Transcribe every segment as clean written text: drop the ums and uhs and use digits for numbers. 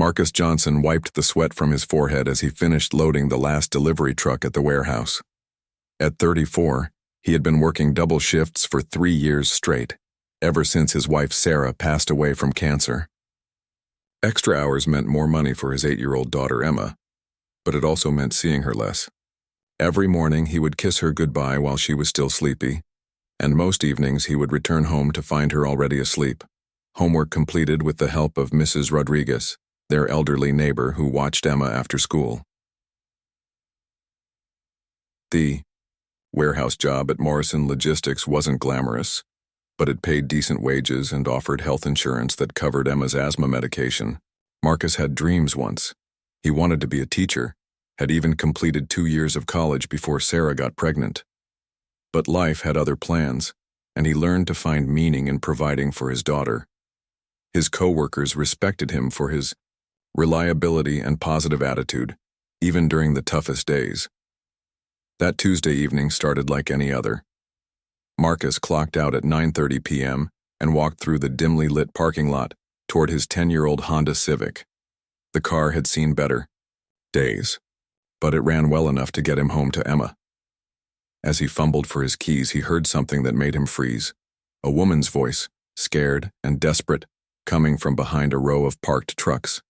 Marcus Johnson wiped the sweat from his forehead as he finished loading the last delivery truck at the warehouse. At 34, he had been working double shifts for 3 years straight, ever since his wife Sarah passed away from cancer. Extra hours meant more money for his 8-year-old daughter Emma, but it also meant seeing her less. Every morning he would kiss her goodbye while she was still sleepy, and most evenings he would return home to find her already asleep, homework completed with the help of Mrs. Rodriguez, their elderly neighbor who watched Emma after school. The warehouse job at Morrison Logistics wasn't glamorous, but it paid decent wages and offered health insurance that covered Emma's asthma medication. Marcus had dreams once. He wanted to be a teacher, had even completed 2 years of college before Sarah got pregnant. But life had other plans, and he learned to find meaning in providing for his daughter. His co-workers respected him for his reliability and positive attitude, even during the toughest days. That Tuesday evening started like any other. Marcus clocked out at 9:30 p.m. and walked through the dimly lit parking lot toward his 10-year-old Honda Civic. The car had seen better days, but it ran well enough to get him home to Emma. As he fumbled for his keys, he heard something that made him freeze. A woman's voice, scared and desperate, coming from behind a row of parked trucks.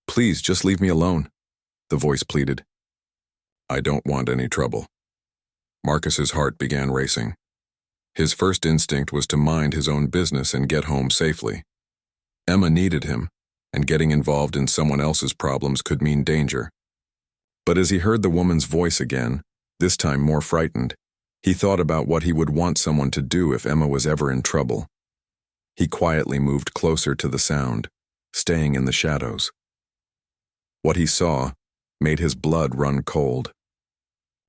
"Please, just leave me alone," the voice pleaded. "I don't want any trouble." Marcus's heart began racing. His first instinct was to mind his own business and get home safely. Emma needed him, and getting involved in someone else's problems could mean danger. But as he heard the woman's voice again, this time more frightened, he thought about what he would want someone to do if Emma was ever in trouble. He quietly moved closer to the sound, staying in the shadows. What he saw made his blood run cold.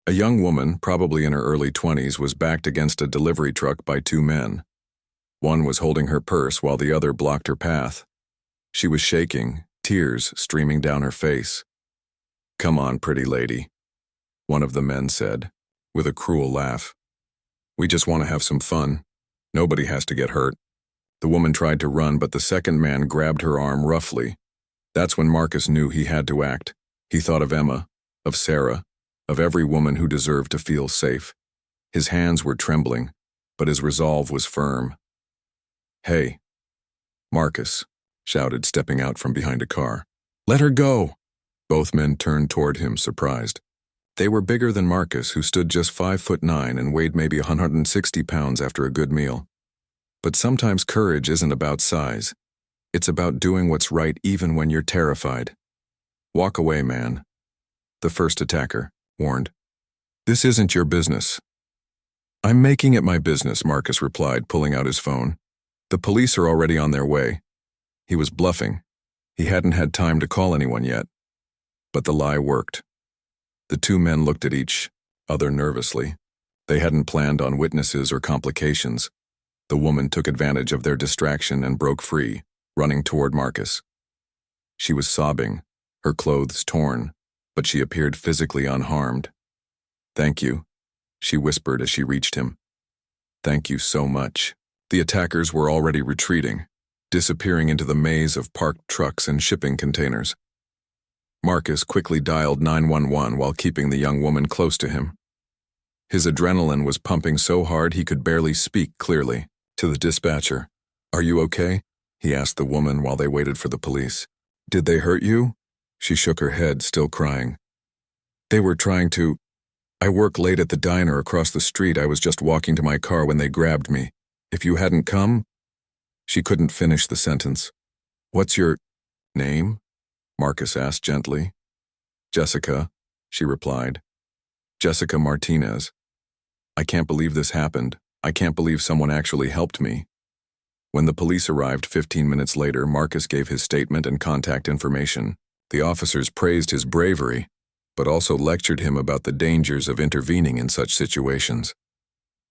A young woman, probably in her early 20s, was backed against a delivery truck by 2 men. One was holding her purse while the other blocked her path. She was shaking, tears streaming down her face. "Come on, pretty lady," one of the men said, with a cruel laugh. "We just want to have some fun. Nobody has to get hurt." The woman tried to run, but the second man grabbed her arm roughly. That's when Marcus knew he had to act. He thought of Emma, of Sarah, of every woman who deserved to feel safe. His hands were trembling, but his resolve was firm. "Hey," Marcus shouted, stepping out from behind a car. "Let her go!" Both men turned toward him, surprised. They were bigger than Marcus, who stood just 5'9" and weighed maybe 160 pounds after a good meal. But sometimes courage isn't about size. It's about doing what's right even when you're terrified. "Walk away, man," the first attacker warned. "This isn't your business." "I'm making it my business," Marcus replied, pulling out his phone. "The police are already on their way." He was bluffing. He hadn't had time to call anyone yet. But the lie worked. The 2 men looked at each other nervously. They hadn't planned on witnesses or complications. The woman took advantage of their distraction and broke free, running toward Marcus. She was sobbing, her clothes torn, but she appeared physically unharmed. "Thank you," she whispered as she reached him. "Thank you so much." The attackers were already retreating, disappearing into the maze of parked trucks and shipping containers. Marcus quickly dialed 911 while keeping the young woman close to him. His adrenaline was pumping so hard he could barely speak clearly. To the dispatcher, "Are you okay?" he asked the woman while they waited for the police. "Did they hurt you?" She shook her head, still crying. "They were trying to. I work late at the diner across the street. I was just walking to my car when they grabbed me. If you hadn't come..." She couldn't finish the sentence. "What's your name?" Marcus asked gently. "Jessica," she replied. "Jessica Martinez. I can't believe this happened. I can't believe someone actually helped me." When the police arrived 15 minutes later, Marcus gave his statement and contact information. The officers praised his bravery, but also lectured him about the dangers of intervening in such situations.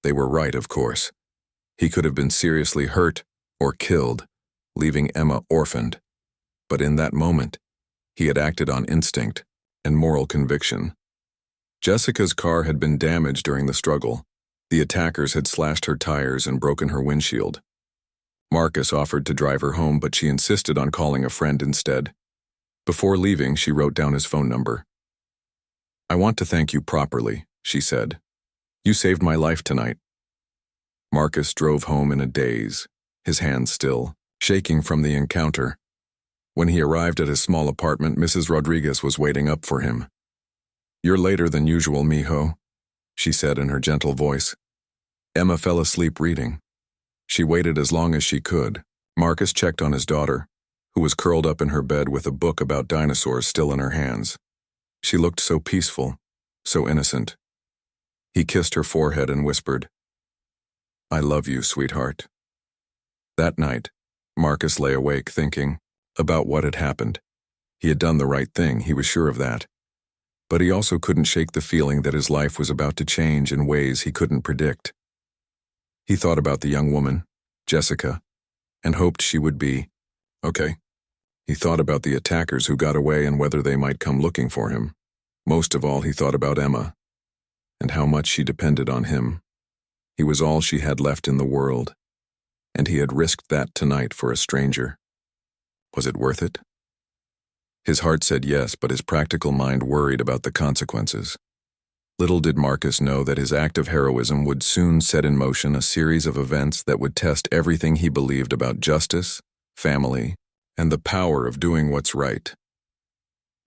They were right, of course. He could have been seriously hurt or killed, leaving Emma orphaned. But in that moment, he had acted on instinct and moral conviction. Jessica's car had been damaged during the struggle. The attackers had slashed her tires and broken her windshield. Marcus offered to drive her home, but she insisted on calling a friend instead. Before leaving, she wrote down his phone number. "I want to thank you properly," she said. "You saved my life tonight." Marcus drove home in a daze, his hands still, shaking from the encounter. When he arrived at his small apartment, Mrs. Rodriguez was waiting up for him. "You're later than usual, mijo," she said in her gentle voice. Emma fell asleep reading. She waited as long as she could. Marcus checked on his daughter, who was curled up in her bed with a book about dinosaurs still in her hands. She looked so peaceful, so innocent. He kissed her forehead and whispered, "I love you, sweetheart." That night, Marcus lay awake thinking about what had happened. He had done the right thing, he was sure of that. But he also couldn't shake the feeling that his life was about to change in ways he couldn't predict. He thought about the young woman, Jessica, and hoped she would be okay. He thought about the attackers who got away and whether they might come looking for him. Most of all, he thought about Emma, and how much she depended on him. He was all she had left in the world, and he had risked that tonight for a stranger. Was it worth it? His heart said yes, but his practical mind worried about the consequences. Little did Marcus know that his act of heroism would soon set in motion a series of events that would test everything he believed about justice, family, and the power of doing what's right.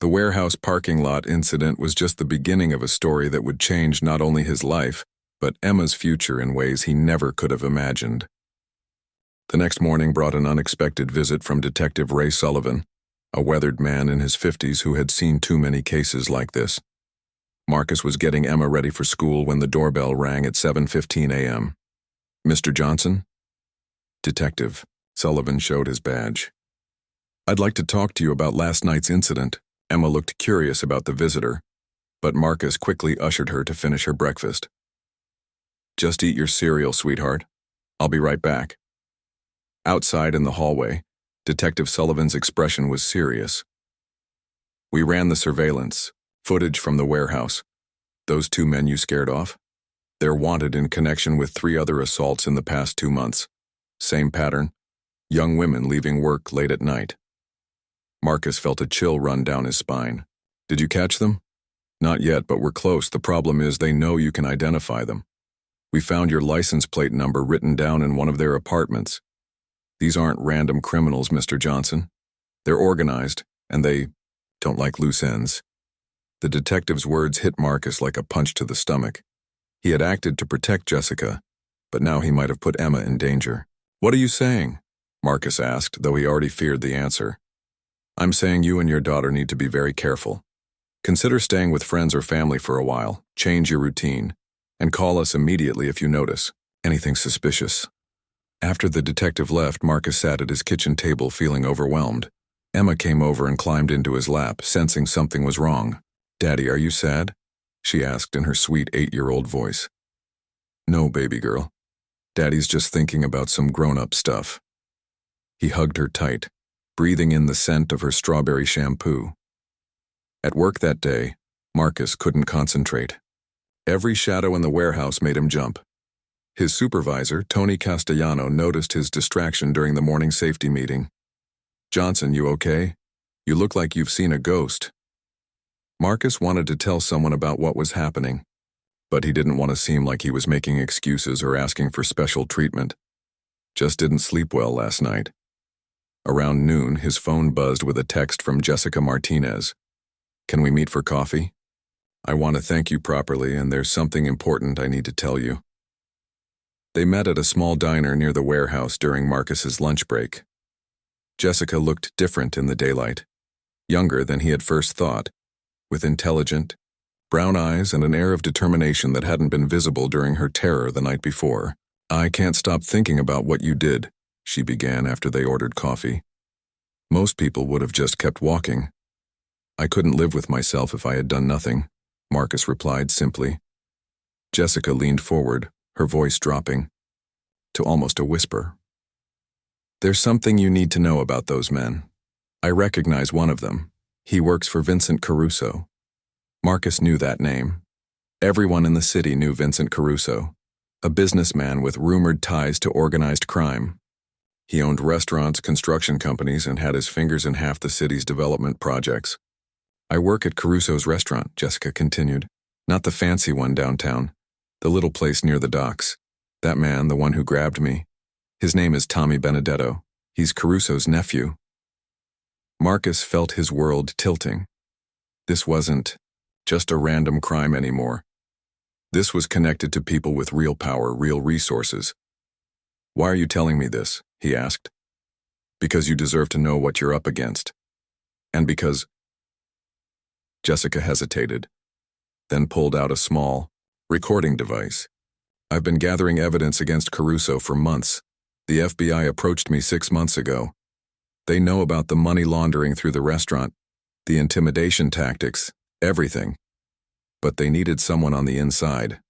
The warehouse parking lot incident was just the beginning of a story that would change not only his life, but Emma's future in ways he never could have imagined. The next morning brought an unexpected visit from Detective Ray Sullivan, a weathered man in his 50s who had seen too many cases like this. Marcus was getting Emma ready for school when the doorbell rang at 7:15 a.m. "Mr. Johnson?" "Detective." Sullivan showed his badge. "I'd like to talk to you about last night's incident." Emma looked curious about the visitor, but Marcus quickly ushered her to finish her breakfast. "Just eat your cereal, sweetheart. I'll be right back." Outside in the hallway, Detective Sullivan's expression was serious. "We ran the surveillance, footage from the warehouse. Those 2 men you scared off? They're wanted in connection with 3 other assaults in the past 2 months. Same pattern, young women leaving work late at night." Marcus felt a chill run down his spine. "Did you catch them?" "Not yet, but we're close. The problem is they know you can identify them. We found your license plate number written down in one of their apartments. These aren't random criminals, Mr. Johnson. They're organized, and they don't like loose ends." The detective's words hit Marcus like a punch to the stomach. He had acted to protect Jessica, but now he might have put Emma in danger. "What are you saying?" Marcus asked, though he already feared the answer. "I'm saying you and your daughter need to be very careful. Consider staying with friends or family for a while, change your routine, and call us immediately if you notice anything suspicious." After the detective left, Marcus sat at his kitchen table feeling overwhelmed. Emma came over and climbed into his lap, sensing something was wrong. "Daddy, are you sad?" she asked in her sweet 8-year-old voice. "No, baby girl. Daddy's just thinking about some grown-up stuff." He hugged her tight, breathing in the scent of her strawberry shampoo. At work that day, Marcus couldn't concentrate. Every shadow in the warehouse made him jump. His supervisor, Tony Castellano, noticed his distraction during the morning safety meeting. "Johnson, you okay? You look like you've seen a ghost." Marcus wanted to tell someone about what was happening, but he didn't want to seem like he was making excuses or asking for special treatment. Just didn't sleep well last night. Around noon, his phone buzzed with a text from Jessica Martinez. "Can we meet for coffee? I want to thank you properly, and there's something important I need to tell you." They met at a small diner near the warehouse during Marcus's lunch break. Jessica looked different in the daylight, younger than he had first thought, with intelligent, brown eyes and an air of determination that hadn't been visible during her terror the night before. "I can't stop thinking about what you did," she began after they ordered coffee. "Most people would have just kept walking. I couldn't live with myself if I had done nothing," Marcus replied simply. Jessica leaned forward, her voice dropping to almost a whisper. "There's something you need to know about those men. I recognize one of them. He works for Vincent Caruso." Marcus knew that name. Everyone in the city knew Vincent Caruso, a businessman with rumored ties to organized crime. He owned restaurants, construction companies, and had his fingers in half the city's development projects. I work at Caruso's restaurant, Jessica continued. Not the fancy one downtown. The little place near the docks. That man, the one who grabbed me. His name is Tommy Benedetto. He's Caruso's nephew. Marcus felt his world tilting. This wasn't just a random crime anymore. This was connected to people with real power, real resources. Why are you telling me this? He asked. Because you deserve to know what you're up against. And because... Jessica hesitated, then pulled out a small recording device. I've been gathering evidence against Caruso for months. The FBI approached me 6 months ago. They know about the money laundering through the restaurant, the intimidation tactics, everything. But they needed someone on the inside.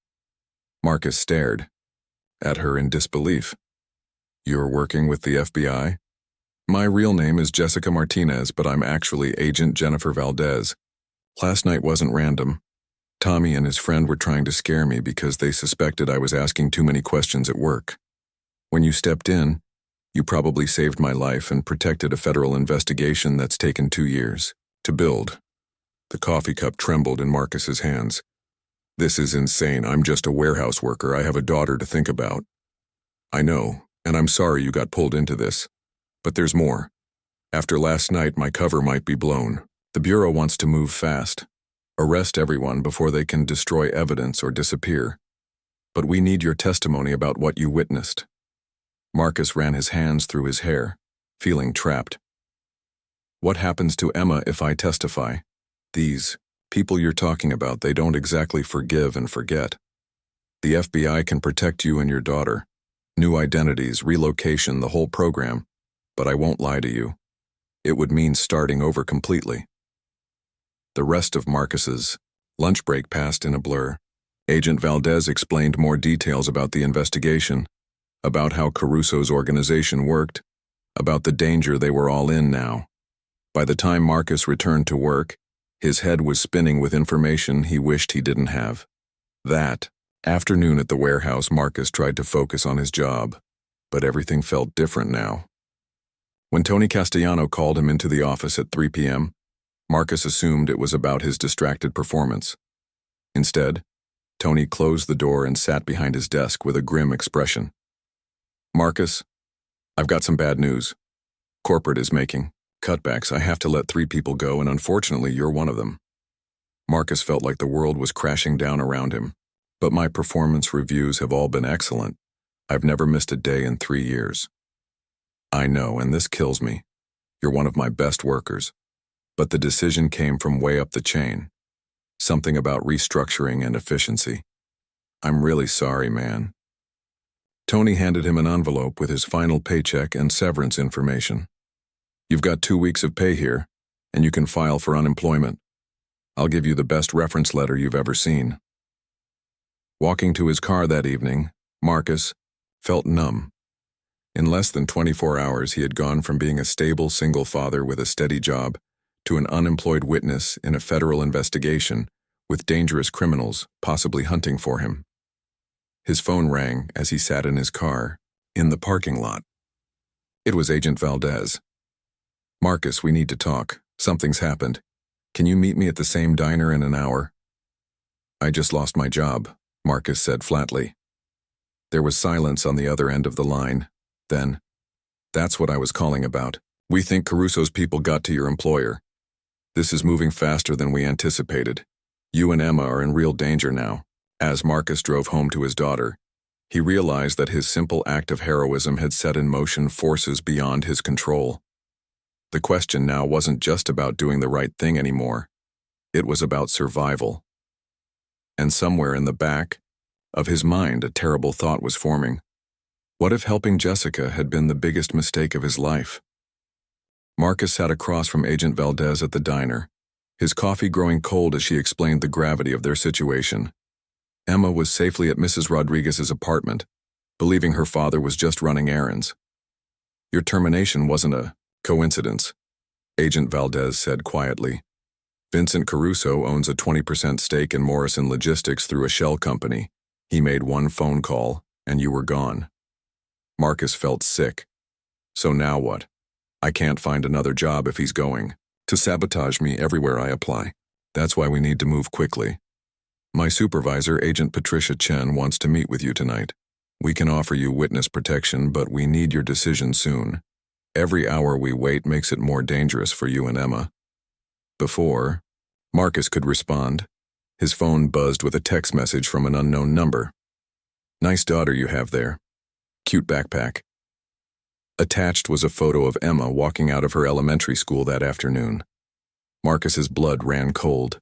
Marcus stared at her in disbelief. You're working with the FBI? My real name is Jessica Martinez, but I'm actually Agent Jennifer Valdez. Last night wasn't random. Tommy and his friend were trying to scare me because they suspected I was asking too many questions at work. When you stepped in, you probably saved my life and protected a federal investigation that's taken 2 years to build. The coffee cup trembled in Marcus's hands. This is insane. I'm just a warehouse worker. I have a daughter to think about. I know, and I'm sorry you got pulled into this. But there's more. After last night, my cover might be blown. The Bureau wants to move fast. Arrest everyone before they can destroy evidence or disappear. But we need your testimony about what you witnessed. Marcus ran his hands through his hair, feeling trapped. What happens to Emma if I testify? These people you're talking about, they don't exactly forgive and forget. The FBI can protect you and your daughter. New identities, relocation, the whole program. But I won't lie to you. It would mean starting over completely. The rest of Marcus's lunch break passed in a blur. Agent Valdez explained more details about the investigation, about how Caruso's organization worked, about the danger they were all in now. By the time Marcus returned to work, his head was spinning with information he wished he didn't have. That afternoon at the warehouse, Marcus tried to focus on his job, but everything felt different now. When Tony Castellano called him into the office at 3 p.m., Marcus assumed it was about his distracted performance. Instead, Tony closed the door and sat behind his desk with a grim expression. Marcus, I've got some bad news. Corporate is making cutbacks. I have to let 3 people go, and unfortunately, you're one of them. Marcus felt like the world was crashing down around him. But my performance reviews have all been excellent. I've never missed a day in 3 years. I know, and this kills me. You're one of my best workers. But the decision came from way up the chain. Something about restructuring and efficiency. I'm really sorry, man. Tony handed him an envelope with his final paycheck and severance information. You've got 2 weeks of pay here, and you can file for unemployment. I'll give you the best reference letter you've ever seen. Walking to his car that evening, Marcus felt numb. In less than 24 hours, he had gone from being a stable single father with a steady job to an unemployed witness in a federal investigation with dangerous criminals possibly hunting for him. His phone rang as he sat in his car, in the parking lot. It was Agent Valdez. Marcus, we need to talk. Something's happened. Can you meet me at the same diner in an hour? I just lost my job, Marcus said flatly. There was silence on the other end of the line. Then, that's what I was calling about. We think Caruso's people got to your employer. This is moving faster than we anticipated. You and Emma are in real danger now. As Marcus drove home to his daughter, he realized that his simple act of heroism had set in motion forces beyond his control. The question now wasn't just about doing the right thing anymore. It was about survival. And somewhere in the back of his mind, a terrible thought was forming. What if helping Jessica had been the biggest mistake of his life? Marcus sat across from Agent Valdez at the diner, his coffee growing cold as she explained the gravity of their situation. Emma was safely at Mrs. Rodriguez's apartment, believing her father was just running errands. Your termination wasn't a coincidence, Agent Valdez said quietly. Vincent Caruso owns a 20% stake in Morrison Logistics through a shell company. He made one phone call, and you were gone. Marcus felt sick. So now what? I can't find another job if he's going to sabotage me everywhere I apply. That's why we need to move quickly. My supervisor, Agent Patricia Chen, wants to meet with you tonight. We can offer you witness protection, but we need your decision soon. Every hour we wait makes it more dangerous for you and Emma. Before Marcus could respond, his phone buzzed with a text message from an unknown number. Nice daughter you have there. Cute backpack. Attached was a photo of Emma walking out of her elementary school that afternoon. Marcus's blood ran cold.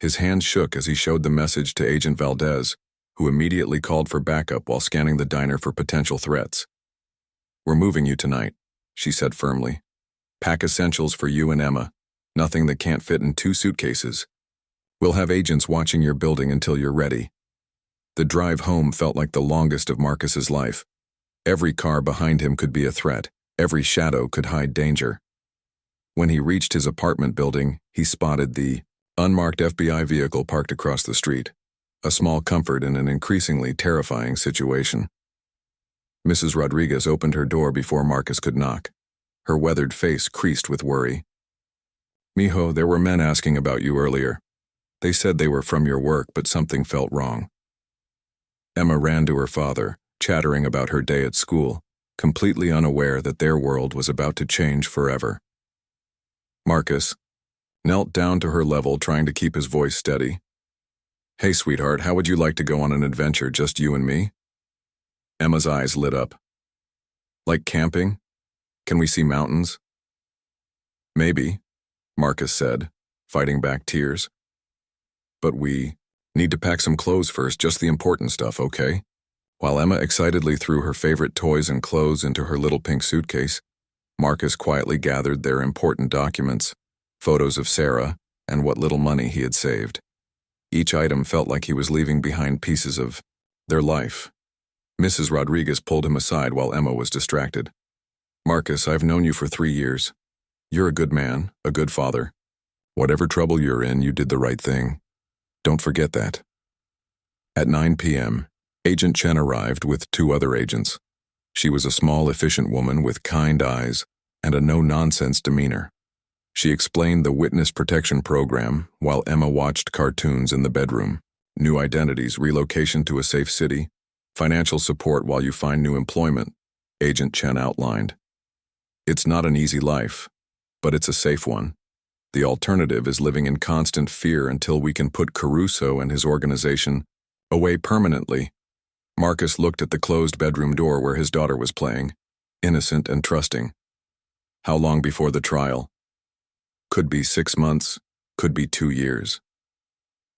His hands shook as he showed the message to Agent Valdez, who immediately called for backup while scanning the diner for potential threats. We're moving you tonight, she said firmly. Pack essentials for you and Emma, nothing that can't fit in 2 suitcases. We'll have agents watching your building until you're ready. The drive home felt like the longest of Marcus's life. Every car behind him could be a threat. Every shadow could hide danger. When he reached his apartment building, he spotted the unmarked FBI vehicle parked across the street, a small comfort in an increasingly terrifying situation. Mrs. Rodriguez opened her door before Marcus could knock. Her weathered face creased with worry. Mijo, there were men asking about you earlier. They said they were from your work, but something felt wrong. Emma ran to her father, chattering about her day at school, completely unaware that their world was about to change forever. Marcus knelt down to her level, trying to keep his voice steady. Hey, sweetheart, how would you like to go on an adventure, just you and me? Emma's eyes lit up. Like camping? Can we see mountains? Maybe, Marcus said, fighting back tears. But we need to pack some clothes first, just the important stuff, okay? While Emma excitedly threw her favorite toys and clothes into her little pink suitcase, Marcus quietly gathered their important documents, photos of Sarah, and what little money he had saved. Each item felt like he was leaving behind pieces of their life. Mrs. Rodriguez pulled him aside while Emma was distracted. Marcus, I've known you for 3 years. You're a good man, a good father. Whatever trouble you're in, you did the right thing. Don't forget that. At 9 p.m., Agent Chen arrived with 2 other agents. She was a small, efficient woman with kind eyes and a no-nonsense demeanor. She explained the witness protection program while Emma watched cartoons in the bedroom. New identities, relocation to a safe city, financial support while you find new employment, Agent Chen outlined. It's not an easy life, but it's a safe one. The alternative is living in constant fear until we can put Caruso and his organization away permanently. Marcus looked at the closed bedroom door where his daughter was playing, innocent and trusting. How long before the trial? Could be 6 months, could be 2 years.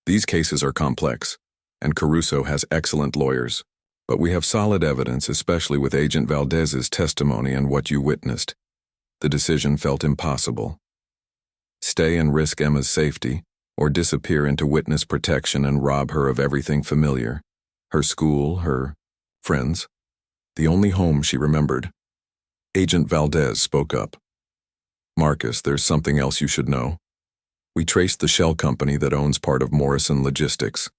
These cases are complex, and Caruso has excellent lawyers, but we have solid evidence, especially with Agent Valdez's testimony and what you witnessed. The decision felt impossible. Stay and risk Emma's safety, or disappear into witness protection and rob her of everything familiar. Her school, her friends, the only home she remembered. Agent Valdez spoke up. Marcus, there's something else you should know. We traced the shell company that owns part of Morrison Logistics.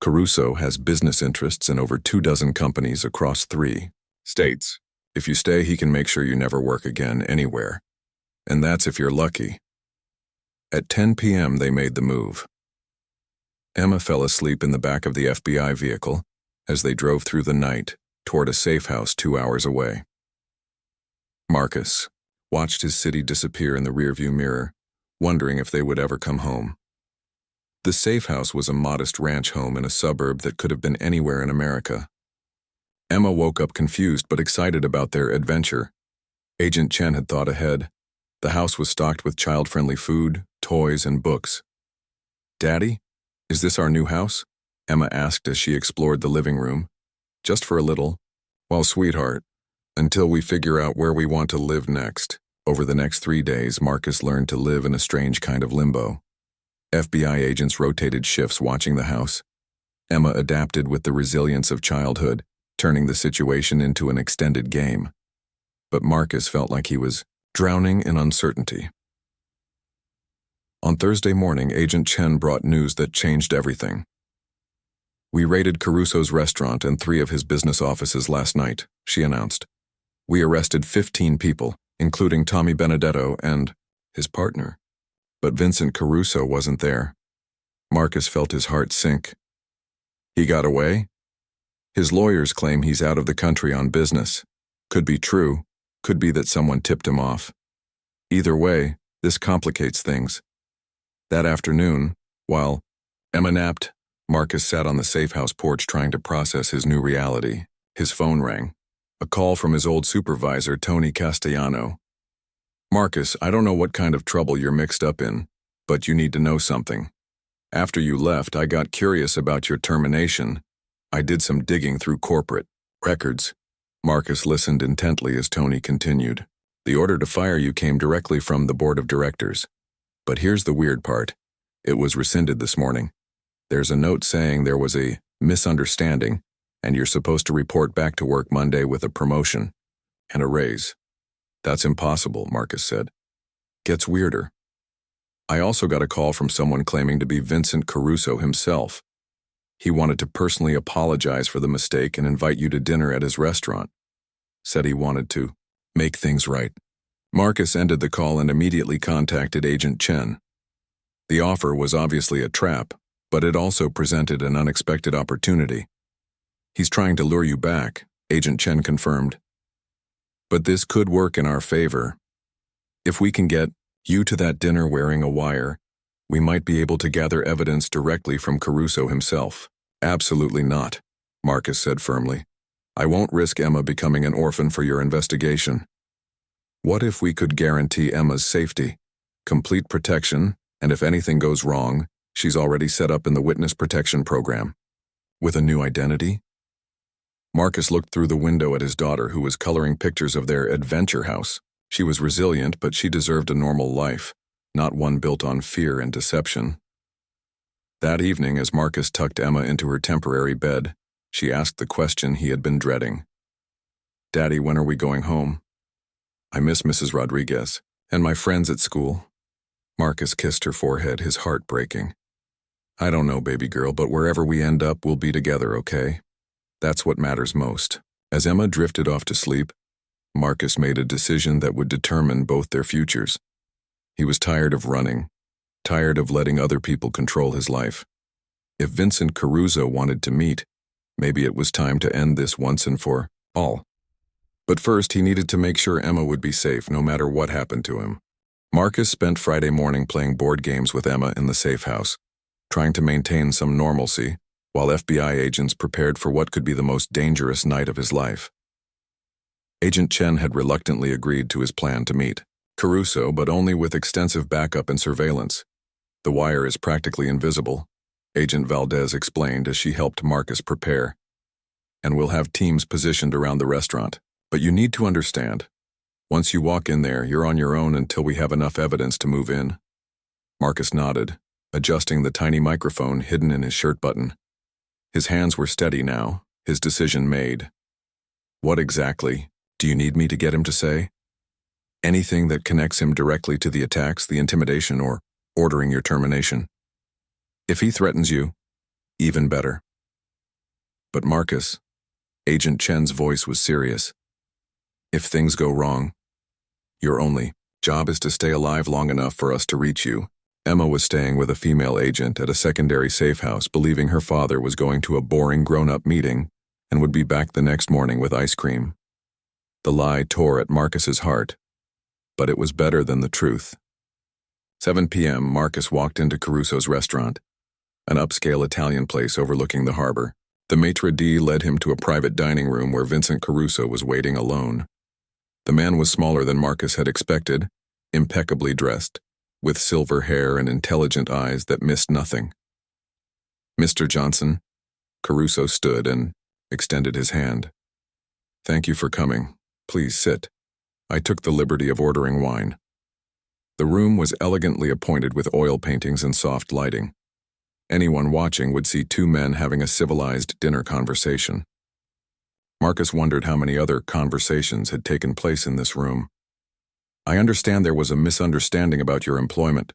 Caruso has business interests in over 24 companies across 3 states. If you stay, he can make sure you never work again anywhere. And that's if you're lucky. At 10 p.m., they made the move. Emma fell asleep in the back of the FBI vehicle as they drove through the night toward a safe house 2 hours away. Marcus watched his city disappear in the rearview mirror, wondering if they would ever come home. The safe house was a modest ranch home in a suburb that could have been anywhere in America. Emma woke up confused but excited about their adventure. Agent Chen had thought ahead. The house was stocked with child-friendly food, toys, and books. Daddy? Is this our new house? Emma asked as she explored the living room. Just for a little. Well, sweetheart, until we figure out where we want to live next. Over the next 3 days, Marcus learned to live in a strange kind of limbo. FBI agents rotated shifts watching the house. Emma adapted with the resilience of childhood, turning the situation into an extended game. But Marcus felt like he was drowning in uncertainty. On Thursday morning, Agent Chen brought news that changed everything. We raided Caruso's restaurant and 3 of his business offices last night, she announced. We arrested 15 people, including Tommy Benedetto and his partner. But Vincent Caruso wasn't there. Marcus felt his heart sink. He got away? His lawyers claim he's out of the country on business. Could be true, could be that someone tipped him off. Either way, this complicates things. That afternoon, while Emma napped, Marcus sat on the safe house porch trying to process his new reality. His phone rang. A call from his old supervisor, Tony Castellano. "Marcus, I don't know what kind of trouble you're mixed up in, but you need to know something. After you left, I got curious about your termination. I did some digging through corporate records." Marcus listened intently as Tony continued. "The order to fire you came directly from the board of directors. But here's the weird part. It was rescinded this morning. There's a note saying there was a misunderstanding, and you're supposed to report back to work Monday with a promotion and a raise." "That's impossible," Marcus said. "Gets weirder. I also got a call from someone claiming to be Vincent Caruso himself. He wanted to personally apologize for the mistake and invite you to dinner at his restaurant. Said he wanted to make things right." Marcus ended the call and immediately contacted Agent Chen. The offer was obviously a trap, but it also presented an unexpected opportunity. "He's trying to lure you back," Agent Chen confirmed. "But this could work in our favor. If we can get you to that dinner wearing a wire, we might be able to gather evidence directly from Caruso himself." "Absolutely not," Marcus said firmly. "I won't risk Emma becoming an orphan for your investigation. What if we could guarantee Emma's safety, complete protection, and if anything goes wrong, she's already set up in the witness protection program. With a new identity?" Marcus looked through the window at his daughter, who was coloring pictures of their adventure house. She was resilient, but she deserved a normal life, not one built on fear and deception. That evening, as Marcus tucked Emma into her temporary bed, she asked the question he had been dreading. "Daddy, when are we going home? I miss Mrs. Rodriguez and my friends at school." Marcus kissed her forehead, his heart breaking. "I don't know, baby girl, but wherever we end up, we'll be together, okay? That's what matters most." As Emma drifted off to sleep, Marcus made a decision that would determine both their futures. He was tired of running, tired of letting other people control his life. If Vincent Caruso wanted to meet, maybe it was time to end this once and for all. But first, he needed to make sure Emma would be safe no matter what happened to him. Marcus spent Friday morning playing board games with Emma in the safe house, trying to maintain some normalcy, while FBI agents prepared for what could be the most dangerous night of his life. Agent Chen had reluctantly agreed to his plan to meet Caruso, but only with extensive backup and surveillance. "The wire is practically invisible," Agent Valdez explained as she helped Marcus prepare. "And we'll have teams positioned around the restaurant. But you need to understand, once you walk in there, you're on your own until we have enough evidence to move in." Marcus nodded, adjusting the tiny microphone hidden in his shirt button. His hands were steady now, his decision made. "What exactly do you need me to get him to say?" "Anything that connects him directly to the attacks, the intimidation, or ordering your termination. If he threatens you, even better." "But Marcus," Agent Chen's voice was serious, "if things go wrong, your only job is to stay alive long enough for us to reach you." Emma was staying with a female agent at a secondary safe house, believing her father was going to a boring grown-up meeting and would be back the next morning with ice cream. The lie tore at Marcus's heart, but it was better than the truth. 7 p.m., Marcus walked into Caruso's restaurant, an upscale Italian place overlooking the harbor. The maitre d' led him to a private dining room where Vincent Caruso was waiting alone. The man was smaller than Marcus had expected, impeccably dressed, with silver hair and intelligent eyes that missed nothing. "Mr. Johnson," Caruso stood and extended his hand. "Thank you for coming. Please sit." I took the liberty of ordering wine. The room was elegantly appointed with oil paintings and soft lighting. Anyone watching would see two men having a civilized dinner conversation. Marcus wondered how many other conversations had taken place in this room. "I understand there was a misunderstanding about your employment,"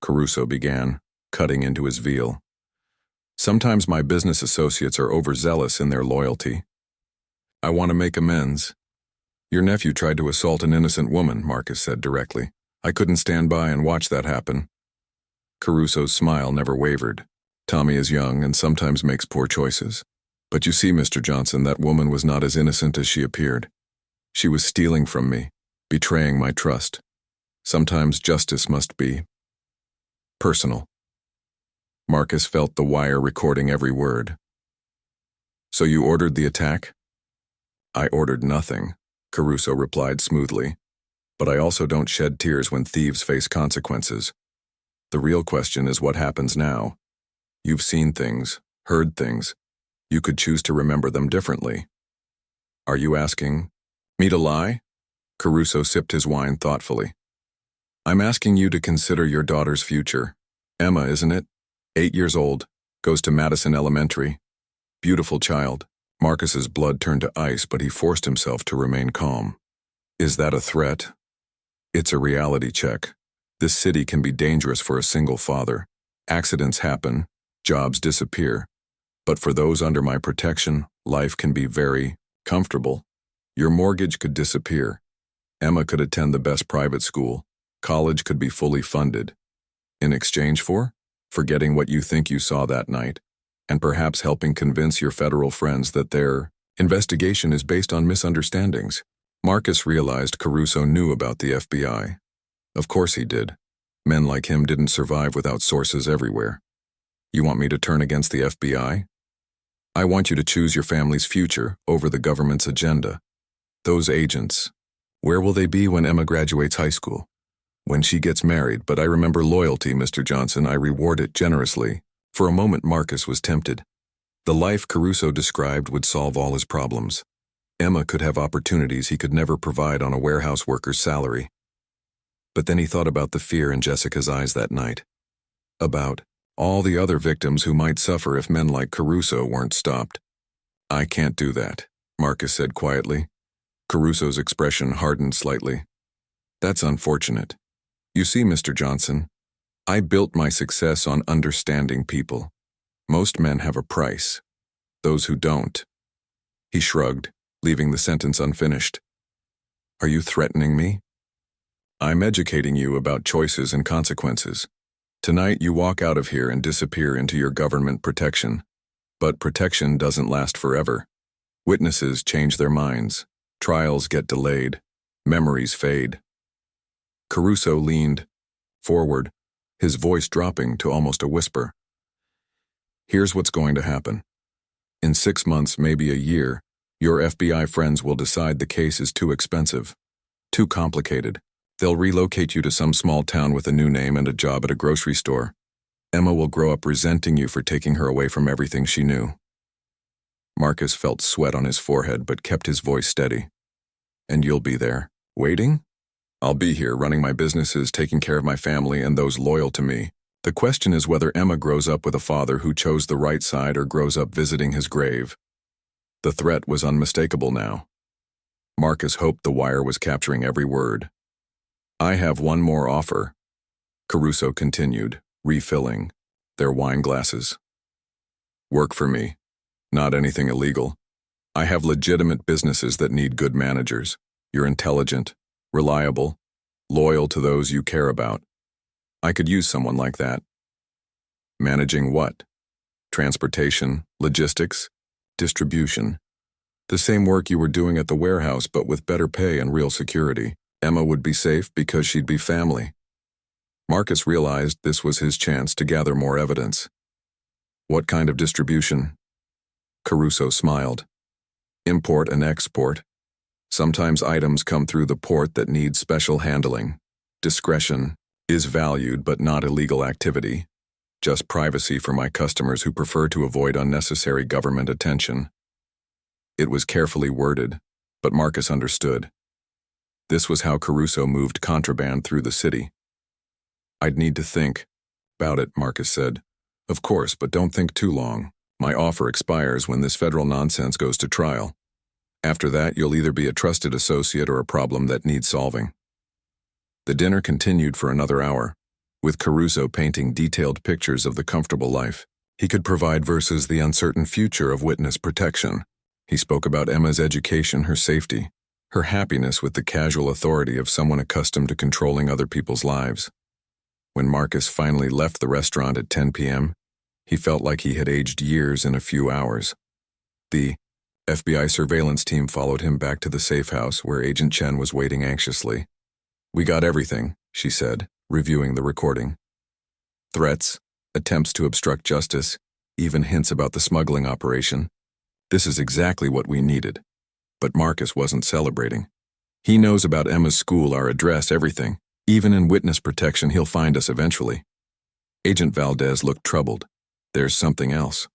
Caruso began, cutting into his veal. "Sometimes my business associates are overzealous in their loyalty. I want to make amends. Your nephew tried to assault an innocent woman, Marcus said directly. I couldn't stand by and watch that happen. Caruso's smile never wavered. Tommy is young and sometimes makes poor choices. But you see, Mr. Johnson, that woman was not as innocent as she appeared. She was stealing from me, betraying my trust. Sometimes justice must be personal. Marcus felt the wire recording every word. So you ordered the attack? I ordered nothing, Caruso replied smoothly. But I also don't shed tears when thieves face consequences. The real question is what happens now. You've seen things, heard things. You could choose to remember them differently. Are you asking me to lie? Caruso sipped his wine thoughtfully. I'm asking you to consider your daughter's future. Emma, isn't it? 8 years old, goes to Madison Elementary. Beautiful child. Marcus's blood turned to ice, but he forced himself to remain calm. Is that a threat? It's a reality check. This city can be dangerous for a single father. Accidents happen, jobs disappear. But for those under my protection, life can be very comfortable. Your mortgage could disappear. Emma could attend the best private school. College could be fully funded. In exchange for? Forgetting what you think you saw that night, and perhaps helping convince your federal friends that their investigation is based on misunderstandings. Marcus realized Caruso knew about the FBI. Of course he did. Men like him didn't survive without sources everywhere. You want me to turn against the FBI? I want you to choose your family's future over the government's agenda. Those agents, where will they be when Emma graduates high school? When she gets married, but I remember loyalty, Mr. Johnson. I reward it generously. For a moment, Marcus was tempted. The life Caruso described would solve all his problems. Emma could have opportunities he could never provide on a warehouse worker's salary. But then he thought about the fear in Jessica's eyes that night. About all the other victims who might suffer if men like Caruso weren't stopped. I can't do that, Marcus said quietly. Caruso's expression hardened slightly. That's unfortunate. You see, Mr. Johnson, I built my success on understanding people. Most men have a price. Those who don't. He shrugged, leaving the sentence unfinished. Are you threatening me? I'm educating you about choices and consequences. Tonight you walk out of here and disappear into your government protection. But protection doesn't last forever. Witnesses change their minds. Trials get delayed. Memories fade. Caruso leaned forward, his voice dropping to almost a whisper. Here's what's going to happen. In 6 months, maybe a year, your FBI friends will decide the case is too expensive, too complicated. They'll relocate you to some small town with a new name and a job at a grocery store. Emma will grow up resenting you for taking her away from everything she knew. Marcus felt sweat on his forehead but kept his voice steady. And you'll be there, waiting? I'll be here running my businesses, taking care of my family and those loyal to me. The question is whether Emma grows up with a father who chose the right side or grows up visiting his grave. The threat was unmistakable now. Marcus hoped the wire was capturing every word. I have one more offer, Caruso continued, refilling their wine glasses. Work for me. Not anything illegal. I have legitimate businesses that need good managers. You're intelligent, reliable, loyal to those you care about. I could use someone like that. Managing what? Transportation, logistics, distribution. The same work you were doing at the warehouse, but with better pay and real security. Emma would be safe because she'd be family. Marcus realized this was his chance to gather more evidence. What kind of distribution? Caruso smiled. Import and export. Sometimes items come through the port that need special handling. Discretion is valued but not illegal activity. Just privacy for my customers who prefer to avoid unnecessary government attention. It was carefully worded, but Marcus understood. This was how Caruso moved contraband through the city. I'd need to think about it, Marcus said. Of course, but don't think too long. My offer expires when this federal nonsense goes to trial. After that, you'll either be a trusted associate or a problem that needs solving. The dinner continued for another hour, with Caruso painting detailed pictures of the comfortable life he could provide versus the uncertain future of witness protection. He spoke about Emma's education, her safety, her happiness with the casual authority of someone accustomed to controlling other people's lives. When Marcus finally left the restaurant at 10 p.m., he felt like he had aged years in a few hours. The FBI surveillance team followed him back to the safe house where Agent Chen was waiting anxiously. "We got everything," she said, reviewing the recording. "Threats, attempts to obstruct justice, even hints about the smuggling operation. This is exactly what we needed." But Marcus wasn't celebrating. "He knows about Emma's school, our address, everything. Even in witness protection, he'll find us eventually." Agent Valdez looked troubled. "There's something else.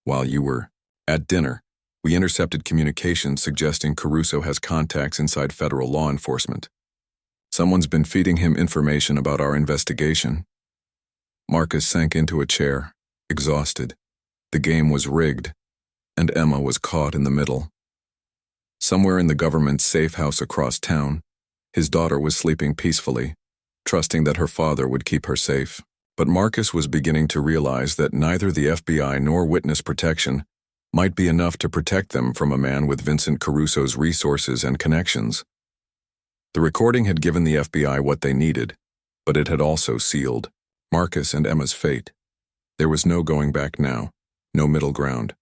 While you were at dinner, we intercepted communications suggesting Caruso has contacts inside federal law enforcement. Someone's been feeding him information about our investigation." Marcus sank into a chair, exhausted. The game was rigged, and Emma was caught in the middle. Somewhere in the government's safe house across town, his daughter was sleeping peacefully, trusting that her father would keep her safe. But Marcus was beginning to realize that neither the FBI nor witness protection might be enough to protect them from a man with Vincent Caruso's resources and connections. The recording had given the FBI what they needed, but it had also sealed Marcus and Emma's fate. There was no going back now, no middle ground.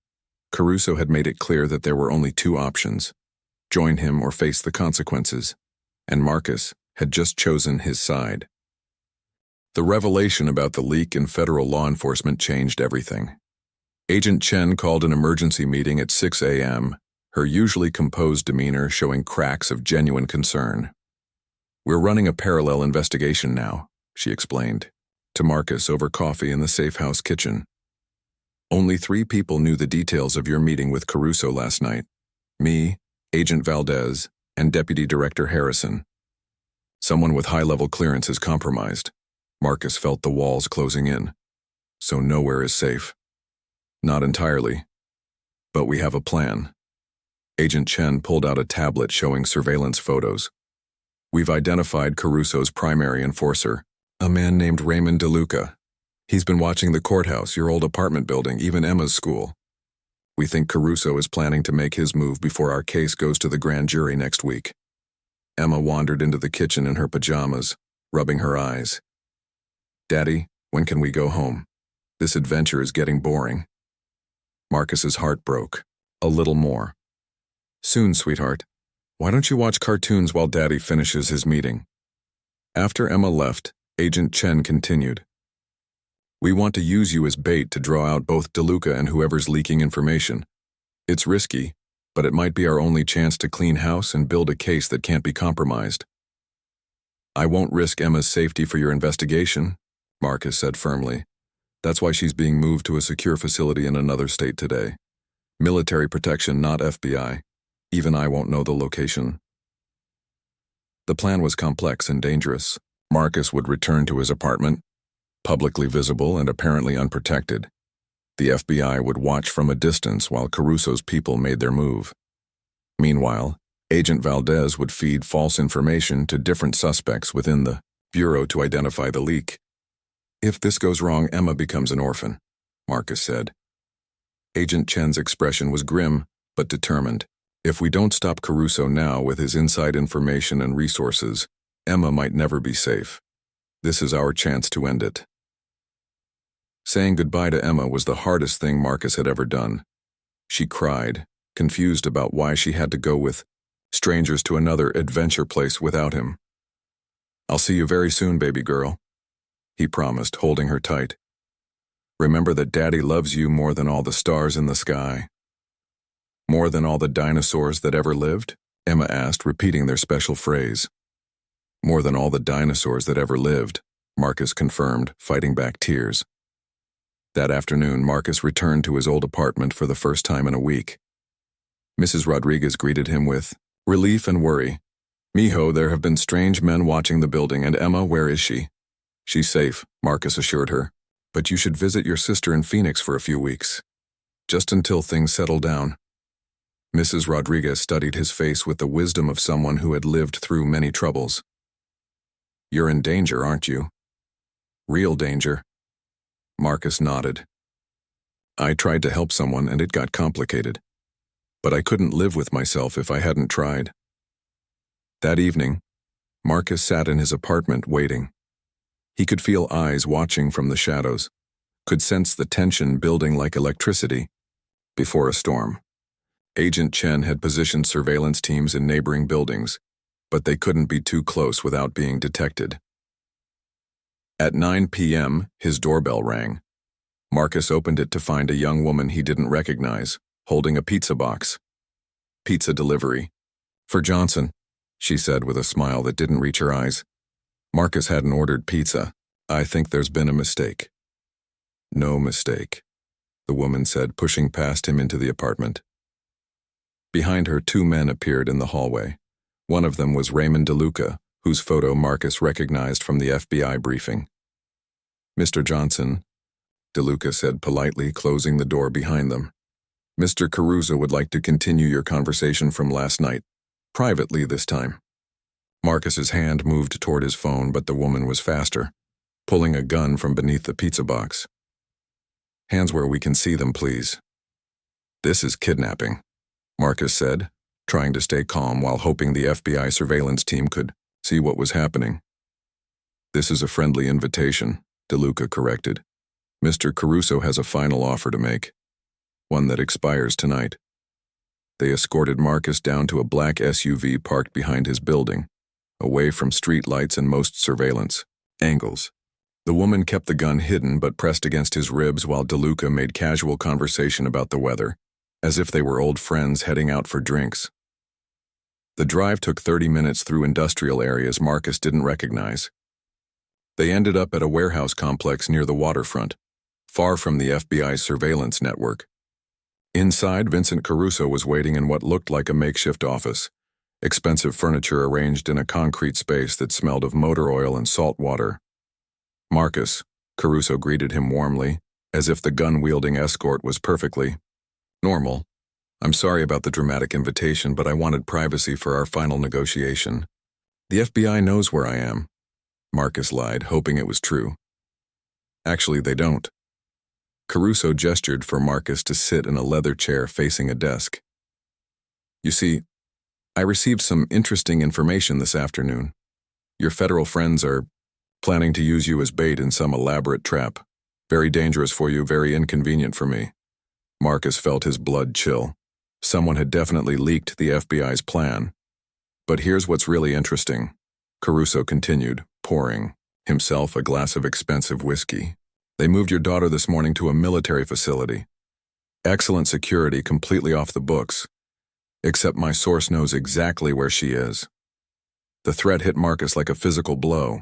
Caruso had made it clear that there were only two options: join him or face the consequences, and Marcus had just chosen his side. The revelation about the leak in federal law enforcement changed everything. Agent Chen called an emergency meeting at 6 a.m., her usually composed demeanor showing cracks of genuine concern. "We're running a parallel investigation now," she explained, to Marcus over coffee in the safe house kitchen. "Only 3 people knew the details of your meeting with Caruso last night: me, Agent Valdez, and Deputy Director Harrison. Someone with high-level clearance is compromised." Marcus felt the walls closing in. "So nowhere is safe." "Not entirely. But we have a plan." Agent Chen pulled out a tablet showing surveillance photos. "We've identified Caruso's primary enforcer, a man named Raymond DeLuca. He's been watching the courthouse, your old apartment building, even Emma's school. We think Caruso is planning to make his move before our case goes to the grand jury next week." Emma wandered into the kitchen in her pajamas, rubbing her eyes. "Daddy, when can we go home? This adventure is getting boring." Marcus's heart broke. "A little more." "Soon, sweetheart. Why don't you watch cartoons while Daddy finishes his meeting?" After Emma left, Agent Chen continued. "We want to use you as bait to draw out both DeLuca and whoever's leaking information. It's risky, but it might be our only chance to clean house and build a case that can't be compromised." "I won't risk Emma's safety for your investigation," Marcus said firmly. "That's why she's being moved to a secure facility in another state today. Military protection, not FBI. Even I won't know the location." The plan was complex and dangerous. Marcus would return to his apartment, publicly visible and apparently unprotected. The FBI would watch from a distance while Caruso's people made their move. Meanwhile, Agent Valdez would feed false information to different suspects within the Bureau to identify the leak. "If this goes wrong, Emma becomes an orphan," Marcus said. Agent Chen's expression was grim, but determined. "If we don't stop Caruso now with his inside information and resources, Emma might never be safe. This is our chance to end it." Saying goodbye to Emma was the hardest thing Marcus had ever done. She cried, confused about why she had to go with strangers to another adventure place without him. "I'll see you very soon, baby girl," he promised, holding her tight. "Remember that Daddy loves you more than all the stars in the sky." "More than all the dinosaurs that ever lived?" Emma asked, repeating their special phrase. "More than all the dinosaurs that ever lived," Marcus confirmed, fighting back tears. That afternoon, Marcus returned to his old apartment for the first time in a week. Mrs. Rodriguez greeted him with relief and worry. "Mijo, there have been strange men watching the building, and Emma, where is she?" "She's safe," Marcus assured her. "But you should visit your sister in Phoenix for a few weeks. Just until things settle down." Mrs. Rodriguez studied his face with the wisdom of someone who had lived through many troubles. "You're in danger, aren't you?" "Real danger." Marcus nodded. "I tried to help someone and it got complicated. But I couldn't live with myself if I hadn't tried." That evening, Marcus sat in his apartment waiting. He could feel eyes watching from the shadows, could sense the tension building like electricity before a storm. Agent Chen had positioned surveillance teams in neighboring buildings, but they couldn't be too close without being detected. At 9 p.m., his doorbell rang. Marcus opened it to find a young woman he didn't recognize, holding a pizza box. "Pizza delivery. For Johnson," she said with a smile that didn't reach her eyes. Marcus hadn't ordered pizza. "I think there's been a mistake." "No mistake," the woman said, pushing past him into the apartment. Behind her, two men appeared in the hallway. One of them was Raymond DeLuca, whose photo Marcus recognized from the FBI briefing. "Mr. Johnson," DeLuca said politely, closing the door behind them. "Mr. Caruso would like to continue your conversation from last night, privately this time." Marcus's hand moved toward his phone, but the woman was faster, pulling a gun from beneath the pizza box. "Hands where we can see them, please." "This is kidnapping," Marcus said, trying to stay calm while hoping the FBI surveillance team could see what was happening. "This is a friendly invitation," DeLuca corrected. "Mr. Caruso has a final offer to make, one that expires tonight." They escorted Marcus down to a black SUV parked behind his building, away from street lights and most surveillance angles. The woman kept the gun hidden but pressed against his ribs while DeLuca made casual conversation about the weather, as if they were old friends heading out for drinks. The drive took 30 minutes through industrial areas Marcus didn't recognize. They ended up at a warehouse complex near the waterfront, far from the FBI's surveillance network. Inside, Vincent Caruso was waiting in what looked like a makeshift office, expensive furniture arranged in a concrete space that smelled of motor oil and salt water. "Marcus," Caruso greeted him warmly, as if the gun-wielding escort was perfectly normal. "I'm sorry about the dramatic invitation, but I wanted privacy for our final negotiation." "The FBI knows where I am," Marcus lied, hoping it was true. "Actually, they don't." Caruso gestured for Marcus to sit in a leather chair facing a desk. "You see, I received some interesting information this afternoon. Your federal friends are planning to use you as bait in some elaborate trap. Very dangerous for you, very inconvenient for me." Marcus felt his blood chill. Someone had definitely leaked the FBI's plan. "But here's what's really interesting," Caruso continued, pouring himself a glass of expensive whiskey. "They moved your daughter this morning to a military facility. Excellent security, completely off the books. Except my source knows exactly where she is." The threat hit Marcus like a physical blow.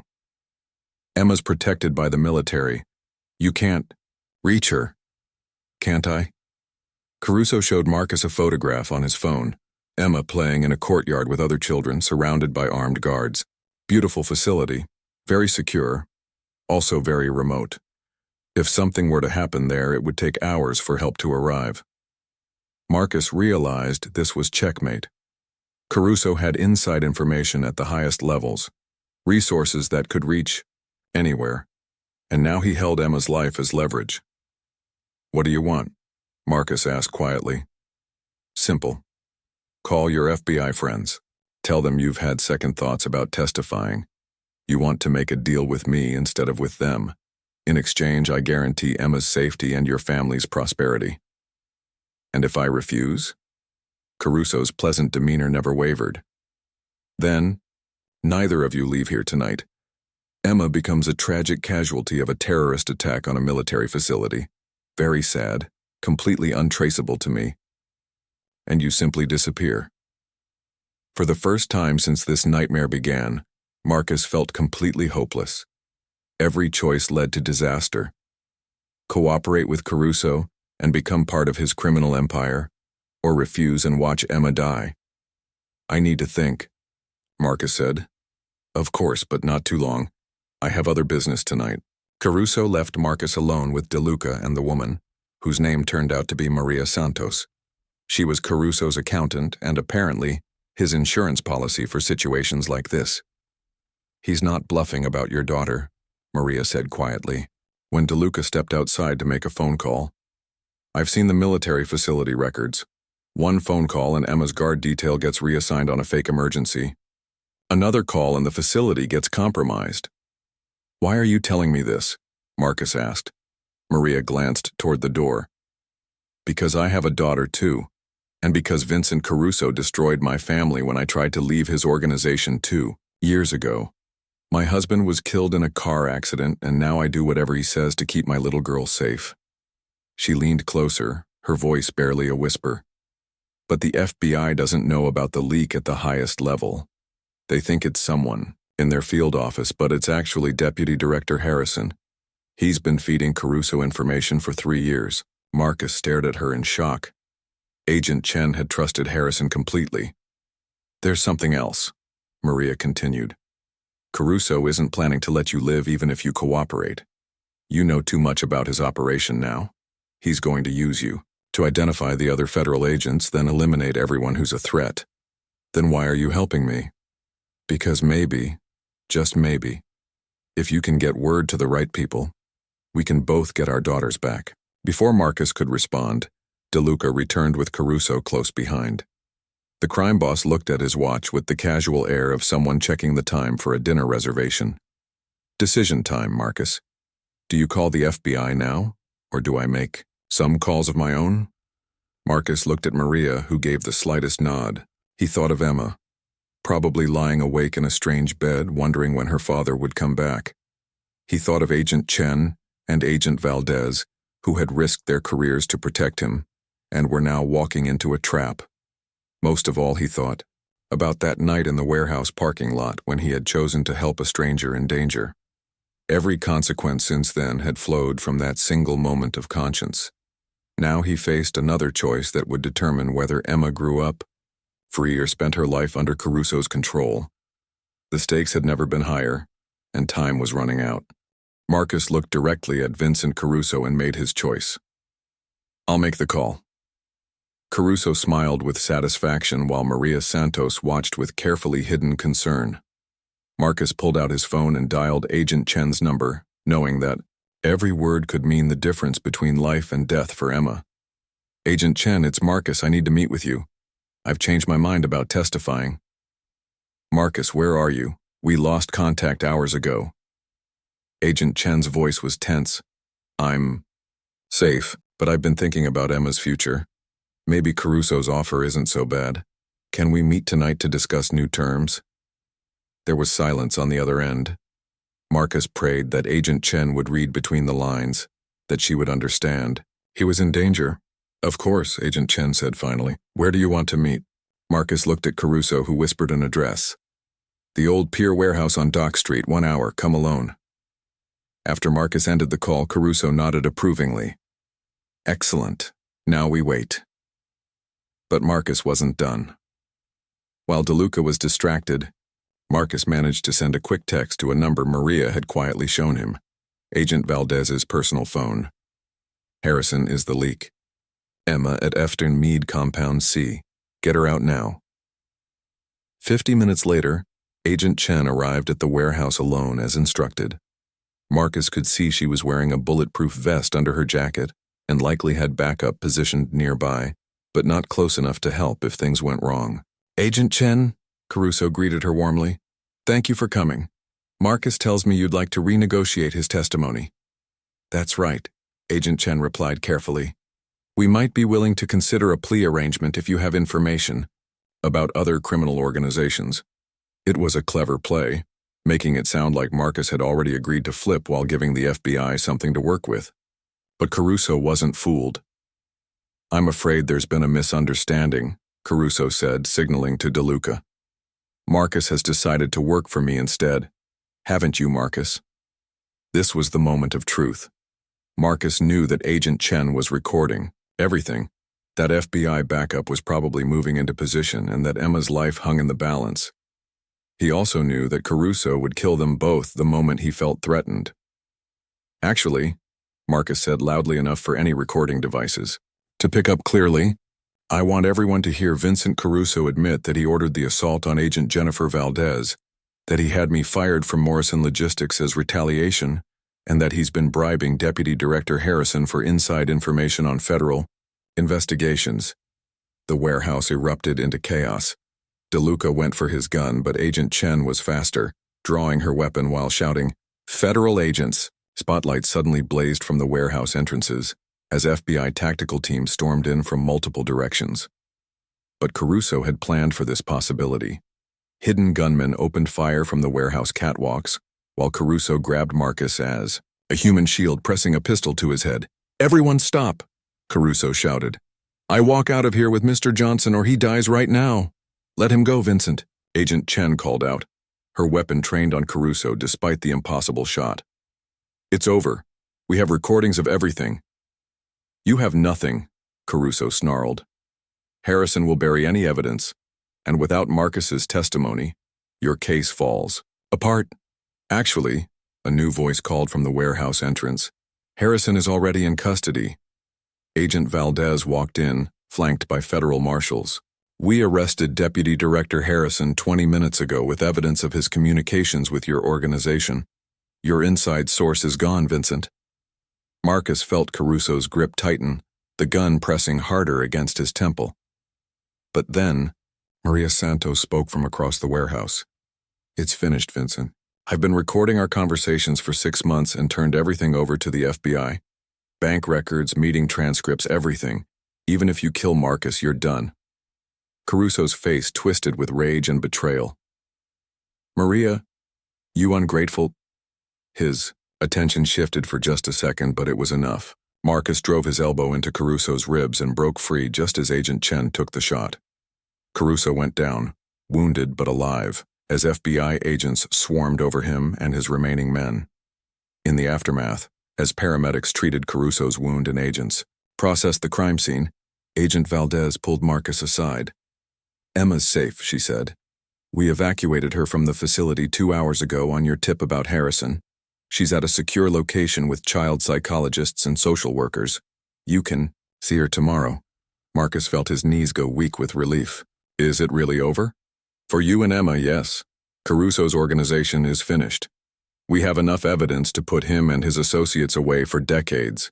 "Emma's protected by the military. You can't reach her." "Can't I?" Caruso showed Marcus a photograph on his phone. Emma playing in a courtyard with other children surrounded by armed guards. Beautiful facility, very secure, also very remote. If something were to happen there, it would take hours for help to arrive. Marcus realized this was checkmate. Caruso had inside information at the highest levels, resources that could reach anywhere, and now he held Emma's life as leverage. "What do you want?" Marcus asked quietly. "Simple. Call your FBI friends. Tell them you've had second thoughts about testifying. You want to make a deal with me instead of with them. In exchange, I guarantee Emma's safety and your family's prosperity." "And if I refuse?" Caruso's pleasant demeanor never wavered. "Then, neither of you leave here tonight. Emma becomes a tragic casualty of a terrorist attack on a military facility. Very sad, completely untraceable to me. And you simply disappear." For the first time since this nightmare began, Marcus felt completely hopeless. Every choice led to disaster. Cooperate with Caruso and become part of his criminal empire, or refuse and watch Emma die. "I need to think," Marcus said. "Of course, but not too long. I have other business tonight." Caruso left Marcus alone with DeLuca and the woman, whose name turned out to be Maria Santos. She was Caruso's accountant and apparently his insurance policy for situations like this. "He's not bluffing about your daughter," Maria said quietly, when DeLuca stepped outside to make a phone call. "I've seen the military facility records. One phone call and Emma's guard detail gets reassigned on a fake emergency. Another call and the facility gets compromised. Why are you telling me this? Marcus asked. Maria glanced toward the door. Because I have a daughter too, and because Vincent Caruso destroyed my family when I tried to leave his organization 2 years ago. My husband was killed in a car accident, and now I do whatever he says to keep my little girl safe. She leaned closer, her voice barely a whisper. But the FBI doesn't know about the leak at the highest level. They think it's someone in their field office, but it's actually Deputy Director Harrison. He's been feeding Caruso information for 3 years. Marcus stared at her in shock. Agent Chen had trusted Harrison completely. There's something else, Maria continued. Caruso isn't planning to let you live even if you cooperate. You know too much about his operation now. He's going to use you to identify the other federal agents, then eliminate everyone who's a threat. Then why are you helping me? Because maybe, just maybe, if you can get word to the right people, we can both get our daughters back. Before Marcus could respond, DeLuca returned with Caruso close behind. The crime boss looked at his watch with the casual air of someone checking the time for a dinner reservation. Decision time, Marcus. Do you call the FBI now, or do I make some calls of my own? Marcus looked at Maria, who gave the slightest nod. He thought of Emma, probably lying awake in a strange bed, wondering when her father would come back. He thought of Agent Chen and Agent Valdez, who had risked their careers to protect him, and were now walking into a trap. Most of all, he thought about that night in the warehouse parking lot when he had chosen to help a stranger in danger. Every consequence since then had flowed from that single moment of conscience. Now he faced another choice that would determine whether Emma grew up free or spent her life under Caruso's control. The stakes had never been higher, and time was running out. Marcus looked directly at Vincent Caruso and made his choice. I'll make the call. Caruso smiled with satisfaction while Maria Santos watched with carefully hidden concern. Marcus pulled out his phone and dialed Agent Chen's number, knowing that every word could mean the difference between life and death for Emma. Agent Chen, it's Marcus. I need to meet with you. I've changed my mind about testifying. Marcus, where are you? We lost contact hours ago. Agent Chen's voice was tense. I'm safe, but I've been thinking about Emma's future. Maybe Caruso's offer isn't so bad. Can we meet tonight to discuss new terms? There was silence on the other end. Marcus prayed that Agent Chen would read between the lines, that she would understand. He was in danger. Of course, Agent Chen said finally. Where do you want to meet? Marcus looked at Caruso, who whispered an address. The old Pier warehouse on Dock Street, 1 hour, come alone. After Marcus ended the call, Caruso nodded approvingly. Excellent. Now we wait. But Marcus wasn't done. While DeLuca was distracted, Marcus managed to send a quick text to a number Maria had quietly shown him, Agent Valdez's personal phone. Harrison is the leak. Emma at Efton Mead Compound C. Get her out now. 50 minutes later, Agent Chen arrived at the warehouse alone as instructed. Marcus could see she was wearing a bulletproof vest under her jacket and likely had backup positioned nearby, but not close enough to help if things went wrong. Agent Chen, Caruso greeted her warmly. Thank you for coming. Marcus tells me you'd like to renegotiate his testimony. That's right, Agent Chen replied carefully. We might be willing to consider a plea arrangement if you have information about other criminal organizations. It was a clever play, making it sound like Marcus had already agreed to flip while giving the FBI something to work with. But Caruso wasn't fooled. I'm afraid there's been a misunderstanding, Caruso said, signaling to DeLuca. Marcus has decided to work for me instead. Haven't you, Marcus? This was the moment of truth. Marcus knew that Agent Chen was recording everything, that FBI backup was probably moving into position, and that Emma's life hung in the balance. He also knew that Caruso would kill them both the moment he felt threatened. Actually, Marcus said loudly enough for any recording devices. To pick up clearly, I want everyone to hear Vincent Caruso admit that he ordered the assault on Agent Jennifer Valdez, that he had me fired from Morrison Logistics as retaliation, and that he's been bribing Deputy Director Harrison for inside information on federal investigations. The warehouse erupted into chaos. DeLuca went for his gun, but Agent Chen was faster, drawing her weapon while shouting, "Federal agents!" Spotlights suddenly blazed from the warehouse entrances as FBI tactical teams stormed in from multiple directions. But Caruso had planned for this possibility. Hidden gunmen opened fire from the warehouse catwalks, while Caruso grabbed Marcus as a human shield pressing a pistol to his head. "Everyone stop!" Caruso shouted. "I walk out of here with Mr. Johnson or he dies right now." "Let him go, Vincent," Agent Chen called out, her weapon trained on Caruso despite the impossible shot. "It's over. We have recordings of everything." "You have nothing," Caruso snarled. "Harrison will bury any evidence, and without Marcus's testimony, your case falls apart." "Actually," a new voice called from the warehouse entrance, "Harrison is already in custody." Agent Valdez walked in, flanked by federal marshals. "We arrested Deputy Director Harrison 20 minutes ago with evidence of his communications with your organization. Your inside source is gone, Vincent." Marcus felt Caruso's grip tighten, the gun pressing harder against his temple. But then, Maria Santos spoke from across the warehouse. "It's finished, Vincent. I've been recording our conversations for 6 months and turned everything over to the FBI. Bank records, meeting transcripts, everything. Even if you kill Marcus, you're done." Caruso's face twisted with rage and betrayal. "Maria, you ungrateful—" His attention shifted for just a second, but it was enough. Marcus drove his elbow into Caruso's ribs and broke free just as Agent Chen took the shot. Caruso went down, wounded but alive, as FBI agents swarmed over him and his remaining men. In the aftermath, as paramedics treated Caruso's wound and agents processed the crime scene, Agent Valdez pulled Marcus aside. "Emma's safe," she said. "We evacuated her from the facility 2 hours ago on your tip about Harrison. She's at a secure location with child psychologists and social workers. You can see her tomorrow." Marcus felt his knees go weak with relief. "Is it really over?" "For you and Emma, yes. Caruso's organization is finished. We have enough evidence to put him and his associates away for decades.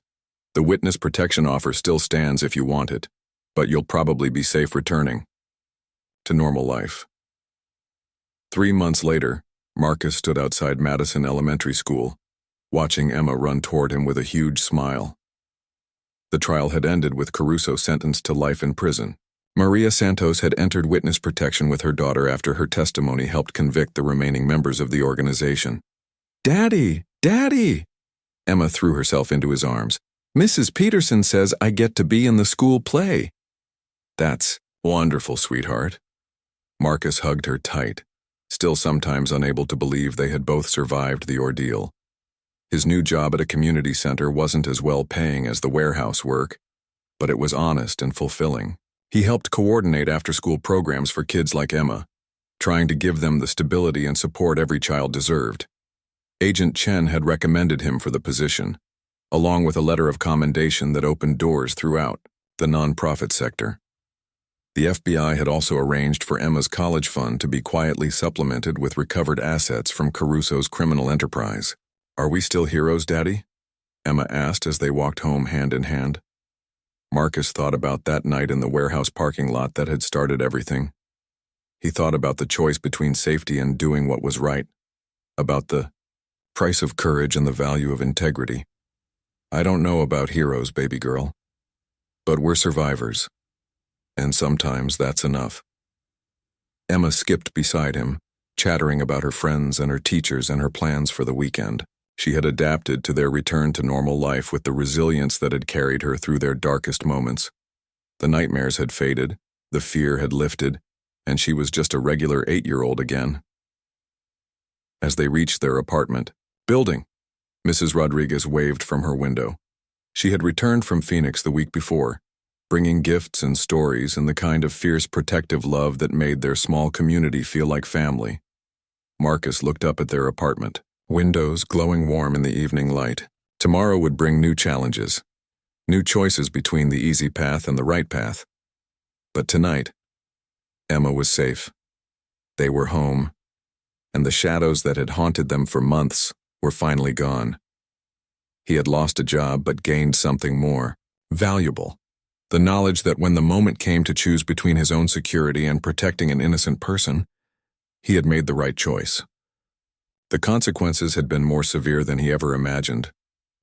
The witness protection offer still stands if you want it, but you'll probably be safe returning to normal life." 3 months later, Marcus stood outside Madison Elementary School, watching Emma run toward him with a huge smile. The trial had ended with Caruso sentenced to life in prison. Maria Santos had entered witness protection with her daughter after her testimony helped convict the remaining members of the organization. "Daddy! Daddy!" Emma threw herself into his arms. "Mrs. Peterson says I get to be in the school play." "That's wonderful, sweetheart." Marcus hugged her tight, still sometimes unable to believe they had both survived the ordeal. His new job at a community center wasn't as well paying as the warehouse work, but it was honest and fulfilling. He helped coordinate after-school programs for kids like Emma, trying to give them the stability and support every child deserved. Agent Chen had recommended him for the position, along with a letter of commendation that opened doors throughout the nonprofit sector. The FBI had also arranged for Emma's college fund to be quietly supplemented with recovered assets from Caruso's criminal enterprise. "Are we still heroes, Daddy?" Emma asked as they walked home hand in hand. Marcus thought about that night in the warehouse parking lot that had started everything. He thought about the choice between safety and doing what was right, about the price of courage and the value of integrity. "I don't know about heroes, baby girl, but we're survivors, and sometimes that's enough." Emma skipped beside him, chattering about her friends and her teachers and her plans for the weekend. She had adapted to their return to normal life with the resilience that had carried her through their darkest moments. The nightmares had faded, the fear had lifted, and she was just a regular 8-year-old again. As they reached their apartment building, Mrs. Rodriguez waved from her window. She had returned from Phoenix the week before, bringing gifts and stories and the kind of fierce protective love that made their small community feel like family. Marcus looked up at their apartment, windows glowing warm in the evening light. Tomorrow would bring new challenges, new choices between the easy path and the right path. But tonight, Emma was safe. They were home, and the shadows that had haunted them for months were finally gone. He had lost a job but gained something more valuable. The knowledge that when the moment came to choose between his own security and protecting an innocent person, he had made the right choice. The consequences had been more severe than he ever imagined,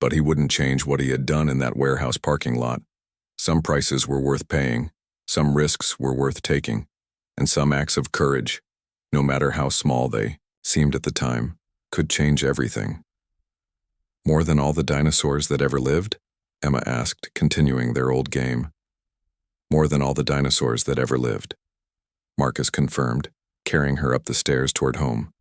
but he wouldn't change what he had done in that warehouse parking lot. Some prices were worth paying, some risks were worth taking, and some acts of courage, no matter how small they seemed at the time, could change everything. More than all the dinosaurs that ever lived? Emma asked, continuing their old game. More than all the dinosaurs that ever lived, Marcus confirmed, carrying her up the stairs toward home.